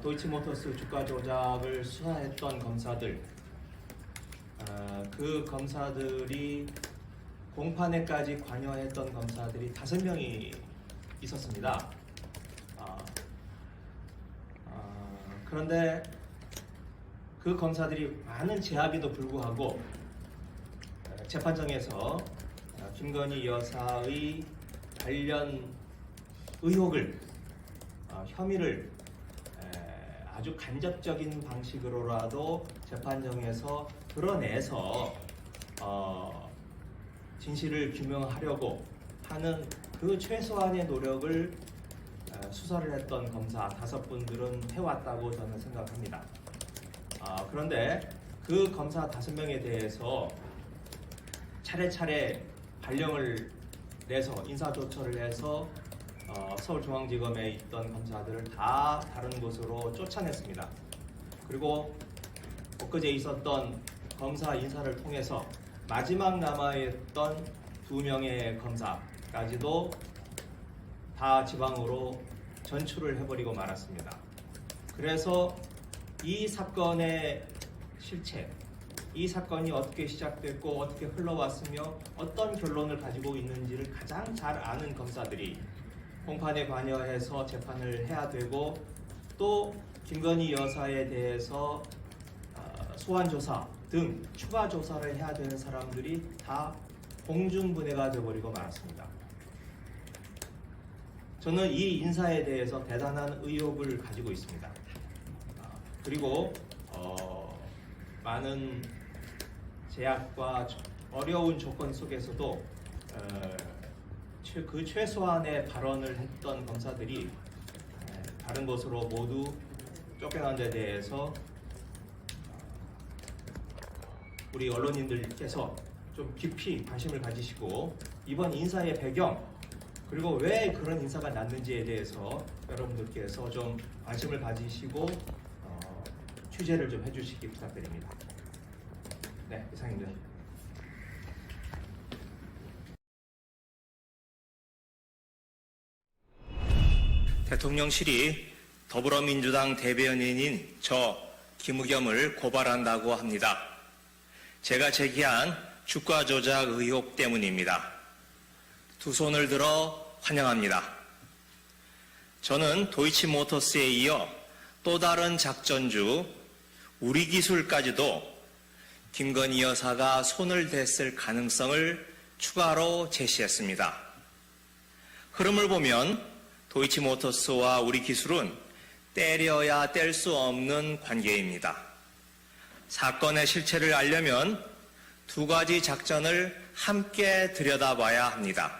도이치모터스 주가 조작을 수사했던 검사들, 그 검사들이 공판에까지 관여했던 검사들이 5명이 있었습니다. 그런데 그 검사들이 많은 제압에도 불구하고 재판정에서 김건희 여사의 관련 의혹을, 혐의를 아주 간접적인 방식으로라도 재판정에서 드러내서 진실을 규명하려고 하는 그 최소한의 노력을 수사를 했던 검사 5분들은 해왔다고 저는 생각합니다. 그런데 그 검사 5명에 대해서 차례차례 발령을 내서 인사조처를 해서 서울중앙지검에 있던 검사들을 다 다른 곳으로 쫓아냈습니다. 그리고 엊그제 있었던 검사 인사를 통해서 마지막 남아있던 2명의 검사까지도 다 지방으로 전출을 해버리고 말았습니다. 그래서 이 사건의 실체, 이 사건이 어떻게 시작됐고 어떻게 흘러왔으며 어떤 결론을 가지고 있는지를 가장 잘 아는 검사들이 공판에 관여해서 재판을 해야 되고, 또 김건희 여사에 대해서 소환조사 등 추가 조사를 해야 되는 사람들이 다 공중분해가 되어버리고 말았습니다. 저는 이 인사에 대해서 대단한 의혹을 가지고 있습니다. 그리고 많은 제약과 어려운 조건 속에서도 그 최소한의 발언을 했던 검사들이 다른 곳으로 모두 쫓겨난 데 대해서 우리 언론인들께서 좀 깊이 관심을 가지시고, 이번 인사의 배경, 그리고 왜 그런 인사가 났는지에 대해서 여러분들께서 좀 관심을 가지시고 취재를 좀 해주시기 부탁드립니다. 네, 이상입니다. 대통령실이 더불어민주당 대변인인 저 김의겸을 고발한다고 합니다. 제가 제기한 주가 조작 의혹 때문입니다. 두 손을 들어 환영합니다. 저는 도이치모터스에 이어 또 다른 작전주 우리기술까지도 김건희 여사가 손을 댔을 가능성을 추가로 제시했습니다. 흐름을 보면 도이치모터스와 우리기술은 때려야 뗄 수 없는 관계입니다. 사건의 실체를 알려면 두 가지 작전을 함께 들여다봐야 합니다.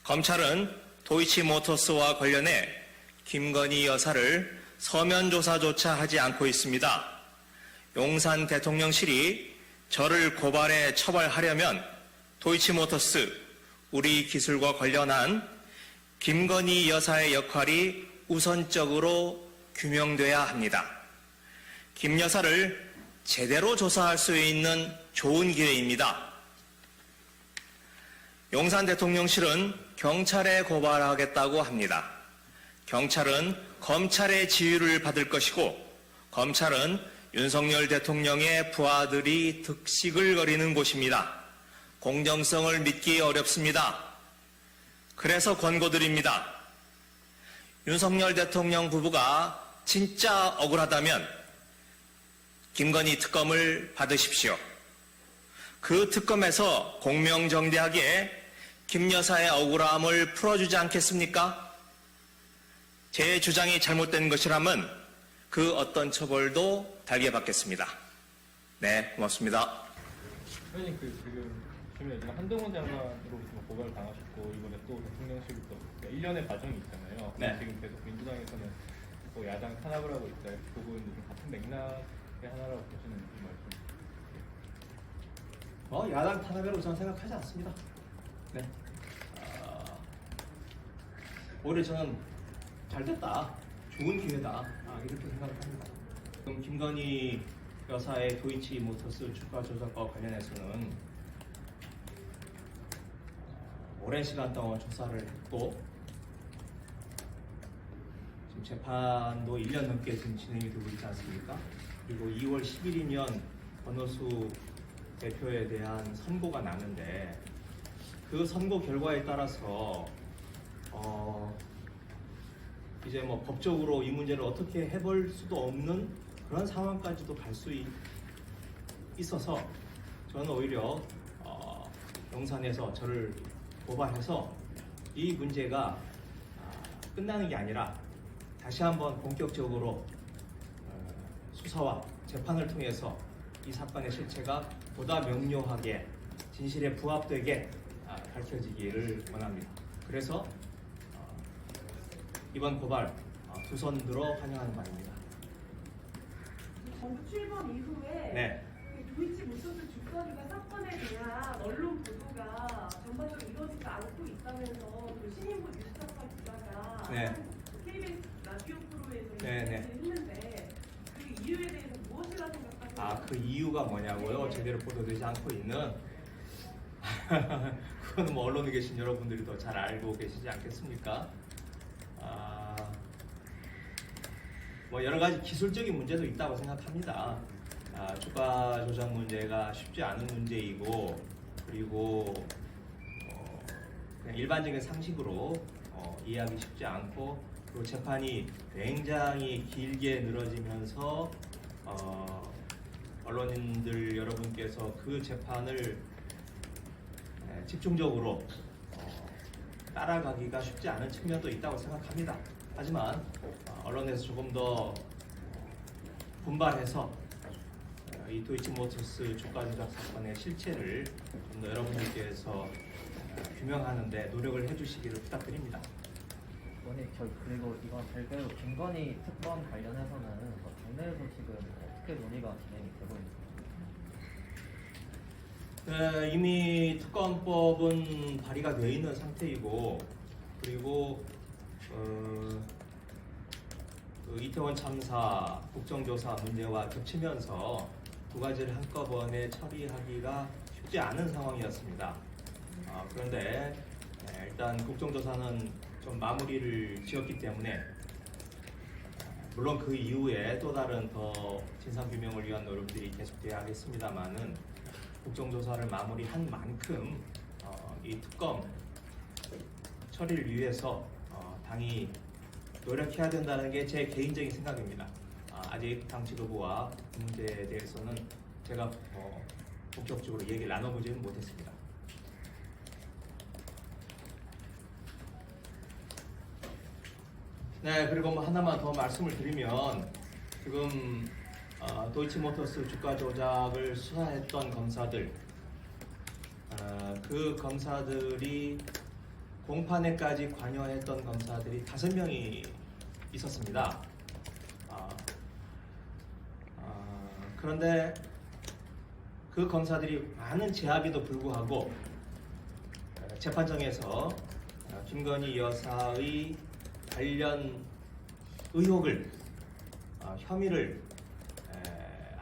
검찰은 도이치모터스와 관련해 김건희 여사를 서면 조사조차 하지 않고 있습니다. 용산 대통령실이 저를 고발해 처벌하려면 도이치모터스, 우리기술과 관련한 김건희 여사의 역할이 우선적으로 규명돼야 합니다. 김 여사를 제대로 조사할 수 있는 좋은 기회입니다. 용산 대통령실은 경찰에 고발하겠다고 합니다. 경찰은 검찰의 지휘를 받을 것이고, 검찰은 윤석열 대통령의 부하들이 득식을 거리는 곳입니다. 공정성을 믿기 어렵습니다. 그래서 권고드립니다. 윤석열 대통령 부부가 진짜 억울하다면 김건희 특검을 받으십시오. 그 특검에서 공명정대하게 김 여사의 억울함을 풀어주지 않겠습니까? 제 주장이 잘못된 것이라면 그 어떤 처벌도 달게 받겠습니다. 네, 고맙습니다. 회장님, 지금 한동훈 장관으로부터 고발을 당하셨고, 이번에 또 대통령실부터 1년의 과정이 있잖아요. 네. 지금 계속 민주당에서는 또 야당 탄압을 하고 있다. 그 부분도 좀 같은 맥락의 하나라고 보시는 말씀. 야당 탄압이라고 저는 생각하지 않습니다. 네. 오히려 저는 잘 됐다, 좋은 기회다, 이렇게 생각을 합니다. 그럼 김건희 여사의 도이치모터스 주가 조작과 관련해서는 오랜 시간 동안 조사를 했고, 지금 지금 재판도 1년 넘게 지금 진행이 되고 있지 않습니까? 그리고 2월 10일이면 권오수 대표에 대한 선고가 나는데 그 선고 결과에 따라서 이제 뭐 법적으로 이 문제를 어떻게 해볼 수도 없는 그런 상황까지도 갈 수 있어서 저는 오히려 용산에서 저를 고발해서 이 문제가 끝나는 게 아니라 다시 한번 본격적으로 수사와 재판을 통해서 이 사건의 실체가 보다 명료하게 진실에 부합되게 밝혀지기를 원합니다. 그래서 이번 고발 두 손 들어 환영하는 바입니다. 정부 출범 이후에 네. 도이치 모터스 주가조작 사건에 대한 언론 보도가 전반적으로 이루어지지 않고 있다면서 그 신인부 뉴스타파 기자가 네. KBS 라디오 프로에서 네, 네. 했는데 그 이유에 대해서 무엇이라 생각하세요? 그 이유가 뭐냐고요? 네. 제대로 보도되지 않고 있는 그거는 뭐 언론에 계신 여러분들이 더 잘 알고 계시지 않겠습니까? 뭐 여러 가지 기술적인 문제도 있다고 생각합니다. 주가 조작 문제가 쉽지 않은 문제이고 그리고 그냥 일반적인 상식으로 이해하기 쉽지 않고 그리고 재판이 굉장히 길게 늘어지면서 언론인들 여러분께서 그 재판을 집중적으로 따라가기가 쉽지 않은 측면도 있다고 생각합니다. 하지만 언론에서 조금 더 분발해서 이 도이치모터스 주가 조작 사건의 실체를 좀 더 여러분들께서 규명하는데 노력을 해주시기를 부탁드립니다. 그리고 이번 별개로 김건희 특검 관련해서는 당내에서 지금 어떻게 논의가 진행이 되고 있습니까? 이미 특검법은 발의가 되어 있는 상태이고 그리고 그 이태원 참사 국정조사 문제와 겹치면서 두 가지를 한꺼번에 처리하기가 쉽지 않은 상황이었습니다. 그런데 일단 국정조사는 좀 마무리를 지었기 때문에 물론 그 이후에 또 다른 더 진상규명을 위한 노력들이 계속돼야 하겠습니다만은 국정조사를 마무리한 만큼 이 특검 처리를 위해서 당이 노력해야 된다는 게 제 개인적인 생각입니다. 아직 당 지도부와 그 문제에 대해서는 제가 본격적으로 얘기를 나눠보지는 못했습니다. 네, 그리고 뭐 하나만 더 말씀을 드리면 지금 도이치모터스 주가 조작을 수사했던 검사들, 그 검사들이 공판에까지 관여했던 검사들이 5명이 있었습니다. 그런데 그 검사들이 많은 제압에도 불구하고 재판정에서 김건희 여사의 관련 의혹을 혐의를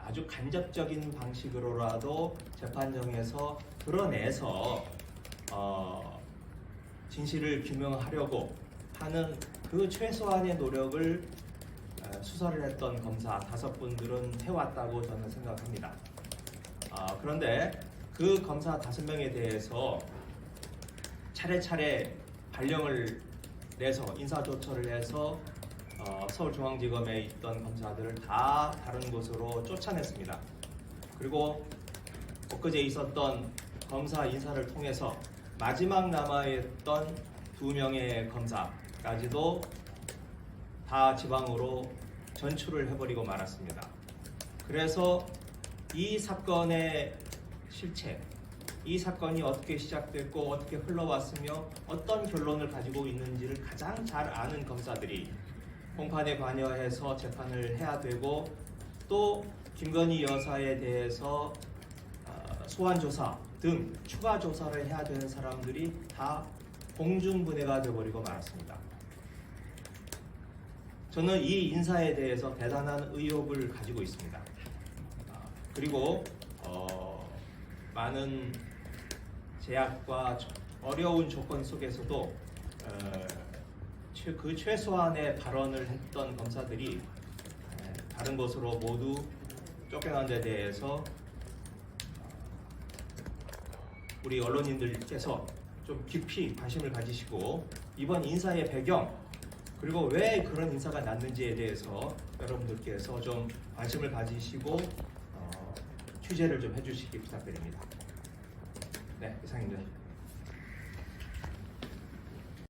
아주 간접적인 방식으로라도 재판정에서 드러내서 진실을 규명하려고 하는 그 최소한의 노력을 수사를 했던 검사 5분들은 해왔다고 저는 생각합니다. 그런데 그 검사 5명에 대해서 차례차례 발령을 내서 인사조처를 해서 서울중앙지검에 있던 검사들을 다 다른 곳으로 쫓아냈습니다. 그리고 엊그제 있었던 검사 인사를 통해서 마지막 남아있던 2명의 검사까지도 다 지방으로 전출을 해버리고 말았습니다. 그래서 이 사건의 실체, 이 사건이 어떻게 시작됐고 어떻게 흘러왔으며 어떤 결론을 가지고 있는지를 가장 잘 아는 검사들이 공판에 관여해서 재판을 해야 되고 또 김건희 여사에 대해서 소환조사 등 추가 조사를 해야 되는 사람들이 다 공중분해가 되어버리고 말았습니다. 저는 이 인사에 대해서 대단한 의혹을 가지고 있습니다. 그리고 많은 제약과 어려운 조건 속에서도 그 최소한의 발언을 했던 검사들이 다른 것으로 모두 쫓겨난 데 대해서 우리 언론인들께서 좀 깊이 관심을 가지시고 이번 인사의 배경 그리고 왜 그런 인사가 났는지에 대해서 여러분들께서 좀 관심을 가지시고 취재를 좀 해주시기 부탁드립니다. 네, 이상입니다.